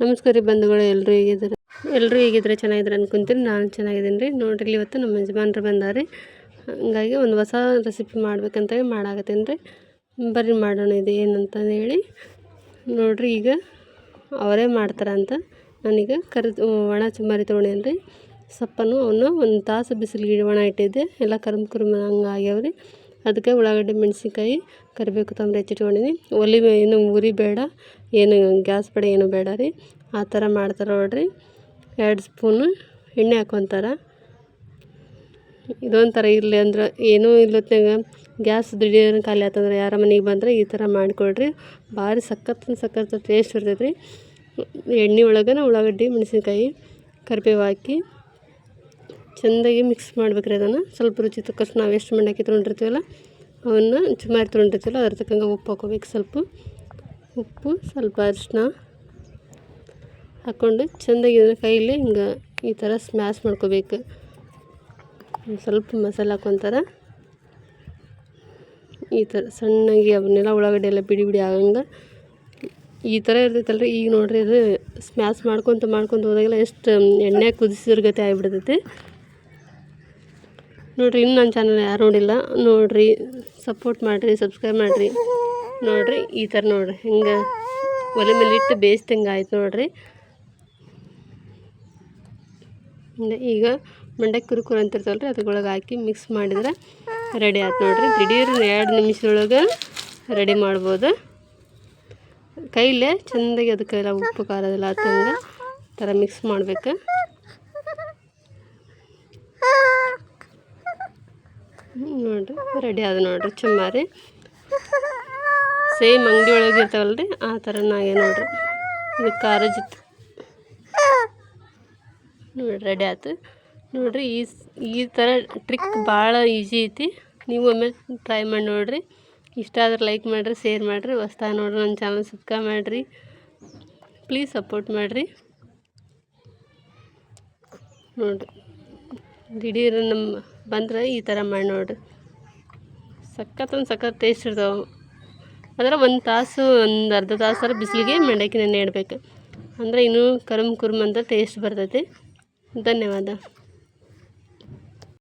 ನಮಸ್ಕಾರ ರೀ ಬಂಧುಗಳು, ಎಲ್ಲರೂ ಹೇಗಿದ್ರೆ ಚೆನ್ನಾಗಿದ್ರೆ ಅನ್ಕೊಂತೀನಿ. ನಾನು ಚೆನ್ನಾಗಿದ್ದೀನಿ ರೀ. ನೋಡ್ರಿ ಇವತ್ತು ನಮ್ಮ ಯಜಮಾನ್ರು ಬಂದಾರೆ, ಹಂಗಾಗಿ ಒಂದು ಹೊಸ ರೆಸಿಪಿ ಮಾಡ್ಬೇಕಂತ ಮಾಡಾಕತ್ತೀನಿ ರೀ. ಬರ್ರಿ ಮಾಡೋಣ ಇದು ಏನಂತ ಹೇಳಿ. ನೋಡ್ರಿ ಈಗ ಅವರೇ ಮಾಡ್ತಾರಂತ. ನಾನೀಗ ಒಣ ಚುಮ್ಮರಿ ತೊಗೊಂಡೇನಿ ರೀ. ಸೊಪ್ಪನ್ನು ಅವನ್ನ ಒಂದು ತಾಸು ಬಿಸಿಲಿಗೆ ಒಣ ಇಟ್ಟಿದ್ದೆ, ಎಲ್ಲ ಕರ್ಮ್ ಹಂಗೆ ಆಗ್ಯಾವ್ರಿ. ಅದಕ್ಕೆ ಉಳ್ಳಾಗಡ್ಡಿ, ಮೆಣಸಿನ್ಕಾಯಿ, ಕರಿಬೇವು, ಕೊತ್ತಂಬರಿ ಹೆಚ್ಚಿಟ್ಕೊಂಡಿನಿ. ಏನು ಉರಿ ಬೇಡ, ಏನು ಗ್ಯಾಸ್ ಬೇಡ, ಏನು ಬೇಡ ರೀ. ಆ ಥರ ಮಾಡ್ತಾರೆ ನೋಡ್ರಿ. 2 ಸ್ಪೂನು ಎಣ್ಣೆ ಹಾಕ್ಕೊತಾರೆ. ಇದೊಂಥರ ಇರಲಿ ಅಂದ್ರೆ ಏನೂ ಇಲ್ಲತ್ನಾಗ ಗ್ಯಾಸ್ ದಿಢೀರ್ನ ಖಾಲಿ ಆತಂದ್ರೆ ಯಾರ ಮನೆಗೆ ಬಂದರೆ ಈ ಥರ ಮಾಡಿಕೊಡ್ರಿ. ಭಾರಿ ಸಖತ್ ಟೇಸ್ಟ್ ಇರ್ತೈತೆ ರೀ. ಎಣ್ಣೆ ಒಳಗೆ ಉಳ್ಳಾಗಡ್ಡಿ, ಮೆಣಸಿನ್ಕಾಯಿ, ಕರಿಬೇವು ಹಾಕಿ ಚೆಂದಾಗಿ ಮಿಕ್ಸ್ ಮಾಡ್ಬೇಕ್ರಿ. ಅದನ್ನು ಸ್ವಲ್ಪ ರುಚಿ ತಕ್ಕಷ್ಟು ನಾವು ಎಷ್ಟು ಮಂಡಕ್ಕಿ ತೊಗೊಂಡಿರ್ತೀವಲ್ಲ ಅವನ್ನ ಚುಮ್ಮರಿ ತೊಗೊಂಡಿರ್ತೀವಲ್ಲ ಅದ್ರ ತಕ್ಕಂಗೆ ಉಪ್ಪು ಹಾಕೋಬೇಕು. ಸ್ವಲ್ಪ ಅರಿಶಿನ ಹಾಕ್ಕೊಂಡು ಚೆಂದಾಗಿ ಇದನ್ನು ಕೈಯಲ್ಲಿ ಹಿಂಗೆ ಈ ಥರ ಸ್ಮ್ಯಾಶ್ ಮಾಡ್ಕೋಬೇಕು. ಸ್ವಲ್ಪ ಮಸಾಲೆ ಹಾಕ್ಕೊತಾರೆ ಈ ಥರ ಸಣ್ಣಗೆ. ಅವನ್ನೆಲ್ಲ ಉಳ್ಳಾಗಡ್ಡಿ ಎಲ್ಲ ಬಿಡಿ ಆಗಂಗೆ ಈ ಥರ ಇರ್ತೈತಲ್ರಿ. ಈಗ ನೋಡ್ರಿ ಇದು ಸ್ಮ್ಯಾಶ್ ಮಾಡ್ಕೊತ ಹೋದಾಗೆಲ್ಲ ಎಷ್ಟು ಎಣ್ಣೆ ಕುದಿಸಿರ್ಗತೆ ಆಗಿಬಿಡ್ತೈತಿ ನೋಡಿರಿ. ಇನ್ನು ನನ್ನ ಚಾನಲ್ ಯಾರು ನೋಡಿಲ್ಲ ನೋಡಿರಿ, ಸಪೋರ್ಟ್ ಮಾಡಿರಿ, ಸಬ್ಸ್ಕ್ರೈಬ್ ಮಾಡಿರಿ. ನೋಡಿರಿ ಈ ಥರ ನೋಡಿರಿ ಹಿಂಗೆ ಒಲೆ ಮೇಲೆ ಇಟ್ಟು ಬೇಯಿಸ್ದಂಗೆ ಆಯ್ತು ನೋಡಿರಿ. ಈಗ ಮಂಡಕ್ಕಿ ಕುರುಕುರು ಅಂತಿರ್ತವಲ್ರಿ ಅದ್ರೊಳಗೆ ಹಾಕಿ ಮಿಕ್ಸ್ ಮಾಡಿದ್ರೆ ರೆಡಿ ಆಯ್ತು ನೋಡಿರಿ. ದಿಢೀರ್ 2 ನಿಮಿಷದೊಳಗೆ ರೆಡಿ ಮಾಡ್ಬೋದು. ಕೈಲೇ ಚೆಂದಾಗಿ ಅದಕ್ಕೆಲ್ಲ ಉಪ್ಪು ಖಾರದೆಲ್ಲ ಹತ್ತಂಗೆ ಥರ ಮಿಕ್ಸ್ ಮಾಡಬೇಕು. ನೋಡಿರಿ ರೆಡಿ ಆದ ನೋಡಿರಿ ಚುಮ್ಮರಿ. ಸೇಮ್ ಅಂಗಡಿ ಒಳಗೆ ಇರ್ತಾವಲ್ರಿ ಆ ಥರನಾಗೆ ನೋಡಿರಿ. ಇದು ಖಾರ ಜೊತೆ ನೋಡಿರಿ ರೆಡಿ ಆಯ್ತು ನೋಡಿರಿ. ಈ ಥರ ಟ್ರಿಕ್ ಭಾಳ ಈಸಿ ಐತಿ. ನೀವು ಒಮ್ಮೆ ಟ್ರೈ ಮಾಡಿ ನೋಡಿರಿ. ಇಷ್ಟ ಆದ್ರೆ ಲೈಕ್ ಮಾಡಿರಿ, ಶೇರ್ ಮಾಡಿರಿ. ಹೊಸ್ದಾಗಿ ನೋಡ್ರಿ ನನ್ನ ಚಾನಲ್ ಸಬ್ಸ್ಕ್ರೈಬ್ ಮಾಡಿರಿ. ಪ್ಲೀಸ್ ಸಪೋರ್ಟ್ ಮಾಡಿರಿ. ನೋಡಿರಿ ದಿಢೀರ್ ನಮ್ಮ ಬಂದ್ರೆ ಈ ಥರ ಮಾಡಿ ನೋಡಿರಿ. ಸಖತ್ ಟೇಸ್ಟ್ ಇರ್ತಾವೆ. ಅಂದ್ರೆ ಒಂದು ತಾಸು, ಒಂದು ಅರ್ಧ ತಾಸರ ಬಿಸಿಲಿಗೆ ಮಂಡಕ್ಕಿ ನೆನೆ ಇಡಬೇಕು. ಅಂದರೆ ಇನ್ನೂ ಕುರುಮ್ ಅಂತ ಟೇಸ್ಟ್ ಬರ್ತೈತಿ. ಧನ್ಯವಾದ.